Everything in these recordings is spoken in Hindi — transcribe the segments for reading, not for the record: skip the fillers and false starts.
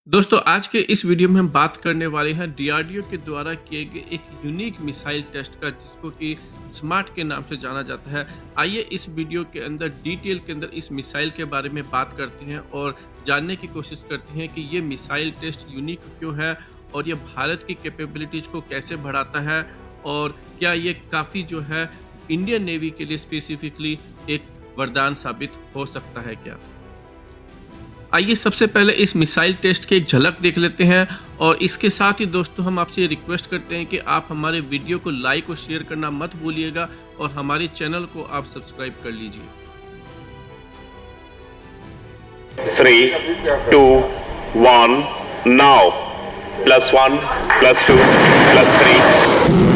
दोस्तों आज के इस वीडियो में हम बात करने वाले हैं डीआरडीओ के द्वारा किए गए एक यूनिक मिसाइल टेस्ट का जिसको कि स्मार्ट के नाम से जाना जाता है। आइए इस वीडियो के अंदर डिटेल के अंदर इस मिसाइल के बारे में बात करते हैं और जानने की कोशिश करते हैं कि ये मिसाइल टेस्ट यूनिक क्यों है और ये भारत की कैपेबिलिटीज को कैसे बढ़ाता है और क्या ये काफ़ी जो है इंडियन नेवी के लिए स्पेसिफिकली एक वरदान साबित हो सकता है क्या। आइए सबसे पहले इस मिसाइल टेस्ट की एक झलक देख लेते हैं और इसके साथ ही दोस्तों हम आपसे रिक्वेस्ट करते हैं कि आप हमारे वीडियो को लाइक और शेयर करना मत भूलिएगा और हमारे चैनल को आप सब्सक्राइब कर लीजिए। 3, 2, 1, now. +1, +2, +3.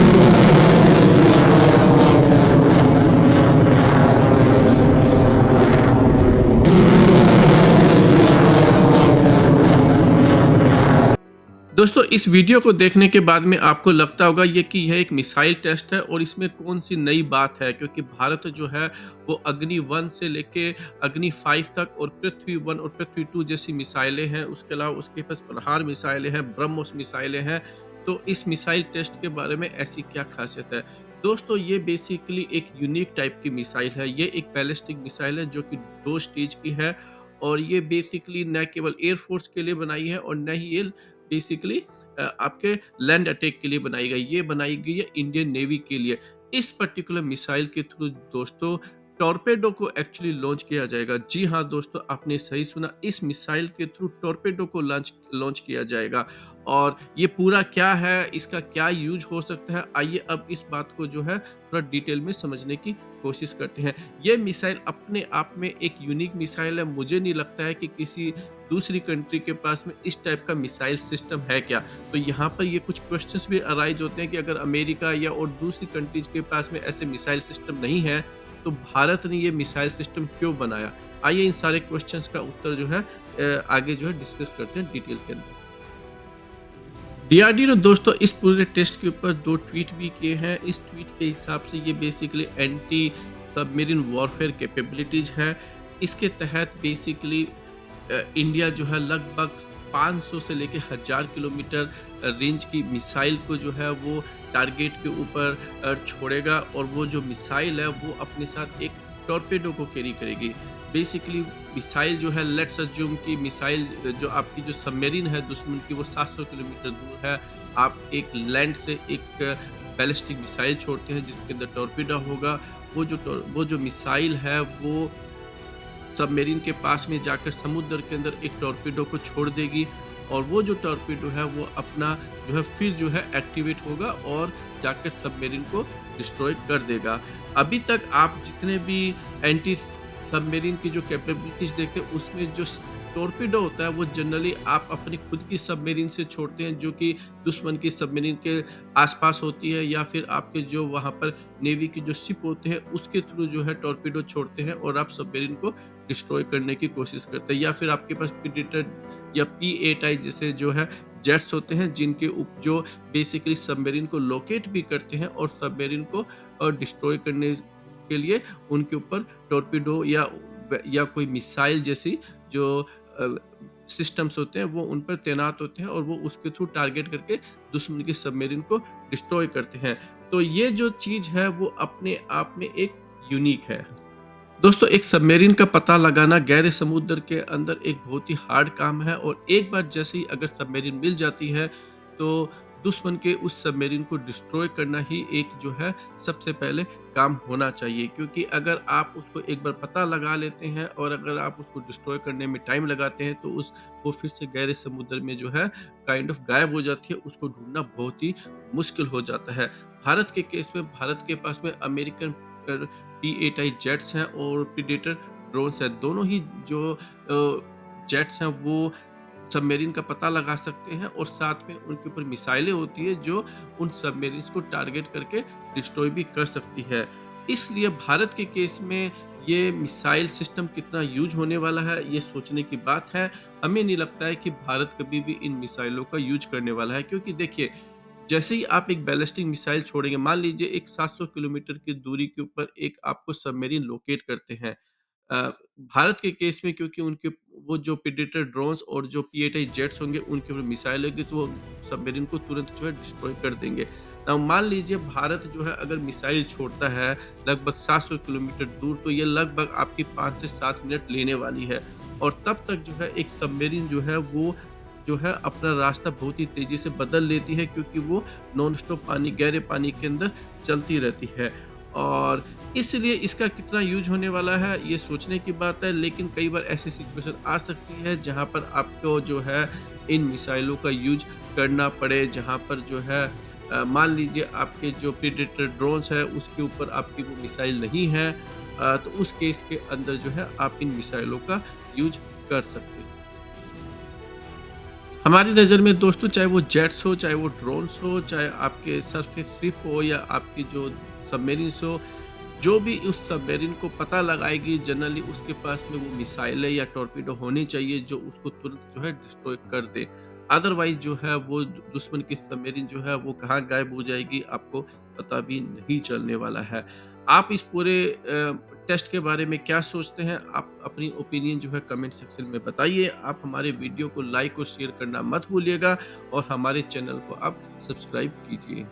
दोस्तों इस वीडियो को देखने के बाद में आपको लगता होगा ये कि यह एक मिसाइल टेस्ट है और इसमें कौन सी नई बात है, क्योंकि भारत जो है वो अग्नि 1 से लेके अग्नि 5 तक और पृथ्वी 1 और पृथ्वी 2 जैसी मिसाइलें हैं। उसके अलावा उसके पास प्रहार मिसाइलें हैं, ब्रह्मोस मिसाइलें हैं। तो इस मिसाइल टेस्ट के बारे में ऐसी क्या खासियत है दोस्तों। ये बेसिकली एक यूनिक टाइप की मिसाइल है। ये एक बैलिस्टिक मिसाइल है जो कि 2 स्टेज की है और ये बेसिकली न केवल एयरफोर्स के लिए बनाई है और न ही ये बेसिकली आपके लैंड अटैक के लिए बनाई गई। ये बनाई गई है इंडियन नेवी के लिए। इस पर्टिकुलर मिसाइल के थ्रू दोस्तों टॉर्पेडो को एक्चुअली लॉन्च किया जाएगा। जी हाँ दोस्तों, आपने सही सुना, इस मिसाइल के थ्रू टॉर्पेडो को लॉन्च लॉन्च किया जाएगा। और ये पूरा क्या है, इसका क्या यूज हो सकता है, आइए अब इस बात को जो है थोड़ा डिटेल में समझने की कोशिश करते हैं। ये मिसाइल अपने आप में एक यूनिक मिसाइल है। मुझे नहीं लगता है कि किसी दूसरी कंट्री के पास में इस टाइप का मिसाइल सिस्टम है क्या। तो यहाँ पर ये कुछ क्वेश्चंस भी अराइज होते हैं कि अगर अमेरिका या और दूसरी कंट्रीज के पास में ऐसे मिसाइल सिस्टम नहीं है तो भारत ने ये मिसाइल सिस्टम क्यों बनाया। आइए इन सारे क्वेश्चंस का उत्तर जो है आगे जो है डिस्कस करते हैं डिटेल के अंदर। डीआरडीओ ने दोस्तों इस पूरे टेस्ट के ऊपर 2 ट्वीट भी किए हैं। इस ट्वीट के हिसाब से ये basically anti submarine warfare capabilities है। इसके तहत बेसिकली इंडिया जो है लगभग 500 से लेके 1000 किलोमीटर रेंज की मिसाइल को जो है वो टारगेट के ऊपर छोड़ेगा और वो जो मिसाइल है वो अपने साथ एक टॉर्पेडो को कैरी करेगी। बेसिकली मिसाइल जो है, लेट्स अज्यूम कि मिसाइल जो आपकी जो सबमरीन है दुश्मन की वो 700 किलोमीटर दूर है। आप एक लैंड से एक बैलिस्टिक मिसाइल छोड़ते हैं जिसके अंदर टॉर्पेडो होगा। वो जो मिसाइल है वो सबमरीन के पास में जाकर समुद्र के अंदर एक टॉर्पेडो को छोड़ देगी और वो जो टॉर्पेडो है वो अपना जो है फिर जो है एक्टिवेट होगा और जाकर सबमरीन को डिस्ट्रॉय कर देगा। अभी तक आप जितने भी एंटी सबमरीन की जो कैपेबिलिटीज देखते हैं उसमें जो टॉर्पेडो होता है वो जनरली आप अपनी खुद की सबमरीन से छोड़ते हैं जो कि दुश्मन की सबमरीन के आसपास होती है, या फिर आपके जो वहाँ पर नेवी की जो शिप होते हैं उसके थ्रू जो है टॉर्पेडो छोड़ते हैं और आप सबमरीन को डिस्ट्रॉय करने की कोशिश करते हैं। या फिर आपके पास प्रीडेटर या P-8I जैसे जो है जेट्स होते हैं जिनके जो बेसिकली सबमरीन को लोकेट भी करते हैं और सबमरीन को डिस्ट्रॉय करने के लिए उनके ऊपर टॉर्पेडो या कोई मिसाइल जैसी जो सिस्टम्स होते हैं वो उन पर तैनात होते हैं और वो उसके थ्रू टारगेट करके दुश्मन की सबमरीन को डिस्ट्रॉय करते हैं। तो ये जो चीज है वो अपने आप में एक यूनिक है। दोस्तों एक सबमरीन का पता लगाना गहरे समुद्र के अंदर एक बहुत ही हार्ड काम है और एक बार जैसे ही अगर सबमरीन मिल जाती है तो दुश्मन के उस सबमरीन को डिस्ट्रॉय करना ही एक जो है सबसे पहले काम होना चाहिए, क्योंकि अगर आप उसको एक बार पता लगा लेते हैं और अगर आप उसको डिस्ट्रॉय करने में टाइम लगाते हैं तो वो फिर से गहरे समुद्र में जो है काइंड ऑफ गायब हो जाती है। उसको ढूंढना बहुत ही मुश्किल हो जाता है। भारत के केस में भारत के पास में अमेरिकन P-8I जेट्स हैं और प्रीडेटर ड्रोन्स हैं। दोनों ही जो जेट्स हैं वो सबमरीन का पता लगा सकते हैं और साथ में उनके ऊपर मिसाइलें होती है जो उन सबमरीन्स को टारगेट करके डिस्ट्रॉय भी कर सकती है। इसलिए भारत के केस में ये मिसाइल सिस्टम कितना यूज होने वाला है ये सोचने की बात है। हमें नहीं लगता है कि भारत कभी भी इन मिसाइलों का यूज करने वाला है, क्योंकि देखिए जैसे ही आप एक बैलिस्टिक मिसाइल छोड़ेंगे, मान लीजिए एक 700 किलोमीटर की दूरी के ऊपर एक आपको सबमरीन लोकेट करते हैं। अ, भारत के केस में क्योंकि उनके वो जो प्रेडेटर ड्रोन्स और जो पीएटआई जेट्स होंगे उनके ऊपर मिसाइल होगी तो वो सबमरीन को तुरंत जो है डिस्ट्रॉय कर देंगे। मान लीजिए भारत जो है अगर मिसाइल छोड़ता है लगभग 700 किलोमीटर दूर तो ये लगभग आपकी 5 से 7 मिनट लेने वाली है और तब तक जो है एक सबमरीन जो है वो जो है अपना रास्ता बहुत ही तेज़ी से बदल लेती है क्योंकि वो नॉन स्टॉप पानी गहरे पानी के अंदर चलती रहती है। और इसलिए इसका कितना यूज़ होने वाला है ये सोचने की बात है, लेकिन कई बार ऐसी सिचुएशन आ सकती है जहाँ पर आपको जो है इन मिसाइलों का यूज़ करना पड़े, जहाँ पर जो है मान लीजिए आपके जो प्रेडेटर ड्रोन्स है उसके ऊपर आपकी वो मिसाइल नहीं है, तो उस केस के अंदर जो है आप इन मिसाइलों का यूज़ कर सकते हैं। हमारी नज़र में दोस्तों चाहे वो जेट्स हो, चाहे वो ड्रोन्स हो, चाहे आपके सरफेस शिप हो या आपकी जो सबमरीन्स हो, जो भी उस सबमरीन को पता लगाएगी जनरली उसके पास में वो मिसाइलें या टॉर्पीडो होनी चाहिए जो उसको तुरंत जो है डिस्ट्रॉय कर दे। अदरवाइज़ जो है वो दुश्मन की सबमरीन जो है वो कहाँ गायब हो जाएगी आपको पता भी नहीं चलने वाला है। आप इस पूरे टेस्ट के बारे में क्या सोचते हैं? आप अपनी ओपिनियन जो है कमेंट सेक्शन में बताइए। आप हमारे वीडियो को लाइक और शेयर करना मत भूलिएगा और हमारे चैनल को आप सब्सक्राइब कीजिए।